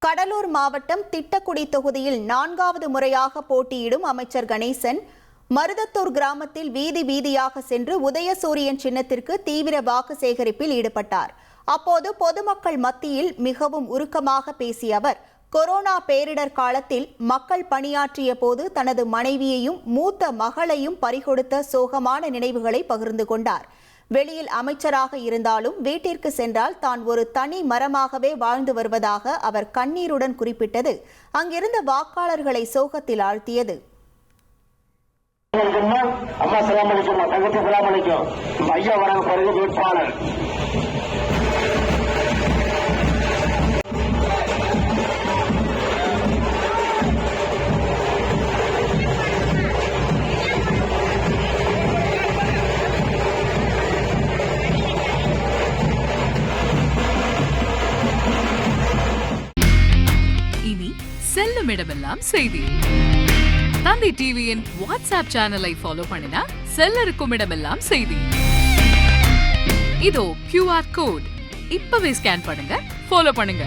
கடலூர் மாவட்டம் திட்டக்குடி தொகுதியில் 4வது முறையாக போட்டியிடும் அமைச்சர் கணேசன் மருதத்தூர் கிராமத்தில் வீதி வீதியாக சென்று உதயசூரியன் சின்னத்திற்கு தீவிர வாக்கு சேகரிப்பில் ஈடுபட்டார். அப்போது பொதுமக்கள் மத்தியில் மிகவும் உருக்கமாக பேசிய அவர், கொரோனா பேரிடர் காலத்தில் மக்கள் பணியாற்றிய போது தனது மனைவியையும் மூத்த மகளையும் பறிகொடுத்த சோகமான நினைவுகளை பகிர்ந்து கொண்டார். வெளியில் அமைச்சராக இருந்தாலும் வீட்டிற்கு சென்றால் தான் ஒரு தனி மரமாகவே வாழ்ந்து வருவதாக அவர் கண்ணீருடன் குறிப்பிட்டது அங்கிருந்த வாக்காளர்களை சோகத்தில் ஆழ்த்தியது. இனி செல்லும் இடமெல்லாம் செய்தி. தந்தி டிவியின் வாட்ஸ்அப் சேனலை ஃபாலோ பண்ணினா செல்ல இருக்கும் இடமெல்லாம் செய்தி. இதோ QR கோட் இப்பவே ஸ்கேன் பண்ணுங்க, ஃபாலோ பண்ணுங்க.